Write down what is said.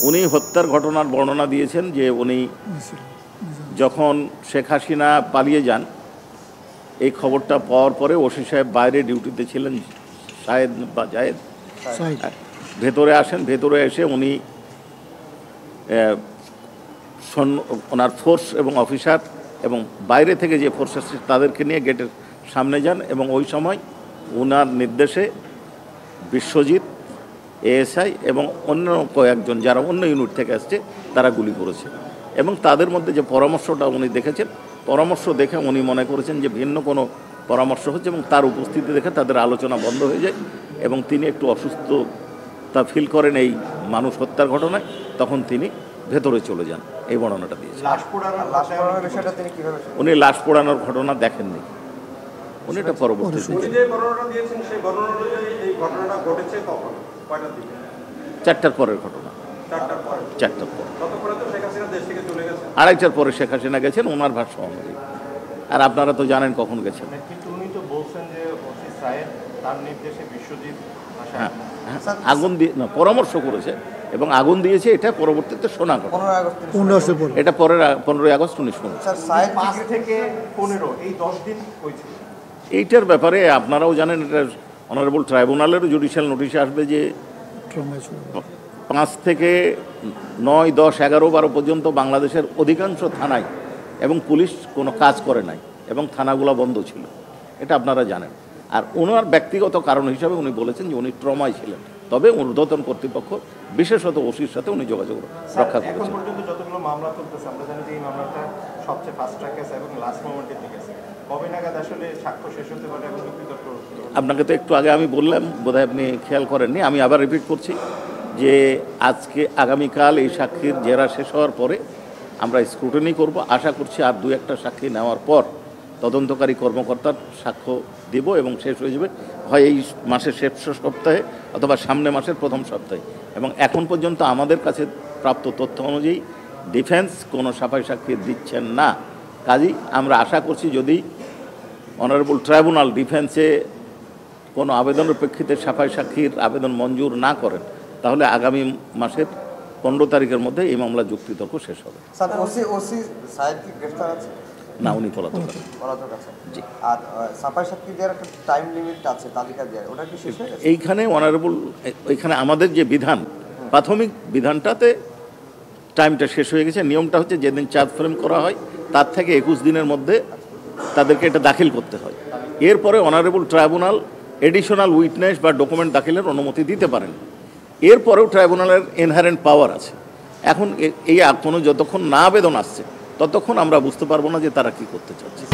উনি হত্যার ঘটনার বর্ণনা দিয়েছেন যে উনি যখন শেখ হাসিনা পালিয়ে যান এই খবরটা পাওয়ার পরে ওসি সাহেব বাইরে ডিউটিতে ছিলেন, শাহেদ বা জায়েদ, ভেতরে আসেন। ভেতরে এসে উনি ওনার ফোর্স এবং অফিসার এবং বাইরে থেকে যে ফোর্স আসছে তাদেরকে নিয়ে গেটের সামনে যান এবং ওই সময় ওনার নির্দেশে বিশ্বজিৎ, এএসআই এবং অন্য কয়েকজন যারা অন্য ইউনিট থেকে আসছে তারা গুলি করেছে। এবং তাদের মধ্যে যে পরামর্শটা উনি দেখেছেন, পরামর্শ দেখে উনি মনে করেছেন যে ভিন্ন কোনো পরামর্শ হচ্ছে এবং তার উপস্থিতি দেখে তাদের আলোচনা বন্ধ হয়ে যায় এবং তিনি একটু অসুস্থতা ফিল করেন এই মানুষ হত্যার ঘটনায়। তখন তিনি ভেতরে চলে যান। এই বর্ণনাটা দিয়েছেন। উনি লাশ পোড়ানোর ঘটনা দেখেননি, উনি এটা পরবর্তী 4টার পরের ঘটনা, 4টার পর, 2:30টার পরে শেখ হাসিনা গেছেন ওনার ভাষ্য অনুযায়ী। আর আপনারা তো জানেন কখন গেছেন। হ্যাঁ, আগুন দিয়ে না, পরামর্শ করেছে এবং আগুন দিয়েছে, এটা পরবর্তীতে শোনা কথা। এটা পরের 15ই আগস্ট 1915। এইটার ব্যাপারে আপনারাও জানেন, এটা অনারেবল ট্রাইব্যুনালেরও জুডিশিয়াল নোটিশে আসবে যে 5 থেকে 9, 10, 11, 12 পর্যন্ত বাংলাদেশের অধিকাংশ থানায় এবং পুলিশ কোনো কাজ করে নাই এবং থানাগুলো বন্ধ ছিল, এটা আপনারা জানেন। আর ওনার ব্যক্তিগত কারণ হিসাবে উনি বলেছেন যে উনি ট্রমায় ছিলেন, তবে ঊর্ধ্বতন কর্তৃপক্ষ বিশেষত ওসির সাথে উনি যোগাযোগ রক্ষা করেছেন। যতগুলো মামলা চলতেছে আমরা জানি যে এই মামলাটা সবচেয়ে ফাস্ট ট্র্যাক কেস এবং লাস্ট মোমেন্টের দিকে আছে। কবে নাগাদ আসলে সাক্ষ্য শেষ হতে পারে এবং বিতর্ক? আপনাকে তো একটু আগে আমি বললাম, বোধহয় আপনি খেয়াল করেননি, আমি আবার রিপিট করছি যে আজকে আগামীকাল এই সাক্ষীর জেরা শেষ হওয়ার পরে আমরা স্ক্রুটিনি করব। আশা করছি আর 2-1টা সাক্ষী নেওয়ার পর তদন্তকারী কর্মকর্তার সাক্ষ্য দেব এবং শেষ হয়ে যাবে হয় এই মাসের শেষ সপ্তাহে অথবা সামনে মাসের প্রথম সপ্তাহে। এবং এখন পর্যন্ত আমাদের কাছে প্রাপ্ত তথ্য অনুযায়ী ডিফেন্স কোনো সাফাই সাক্ষী দিচ্ছেন না। কাজেই আমরা আশা করছি যদি অনারেবল ট্রাইব্যুনাল ডিফেন্সে কোনো আবেদনের প্রেক্ষিতে সাফাই সাক্ষীর আবেদন মঞ্জুর না করেন তাহলে আগামী মাসের 15 তারিখের মধ্যে এই মামলা যুক্তিতর্ক শেষ হবে। না, উনি পলাতক আছেন। জি। আর সাফাই সাক্ষীদের একটা টাইম লিমিট আছে, তালিকা দেয়, ওটা কি শেষ হয়ে গেছে? এইখানে অনারেবল, এইখানে আমাদের যে বিধান, প্রাথমিক বিধানটাতে টাইমটা শেষ হয়ে গেছে। নিয়মটা হচ্ছে যেদিন চার্জ ফ্রেম করা হয় তার থেকে 21 দিনের মধ্যে তাদেরকে এটা দাখিল করতে হয়। এরপরে অনারেবল ট্রাইব্যুনাল এডিশনাল উইটনেস বা ডকুমেন্ট দাখিলের অনুমতি দিতে পারেন। এরপরেও ট্রাইব্যুনালের ইনহারেন্ট পাওয়ার আছে। এখন এই কোনো যতক্ষণ না আবেদন আসছে ততক্ষণ আমরা বুঝতে পারবো না যে তারা কি করতে চাচ্ছে।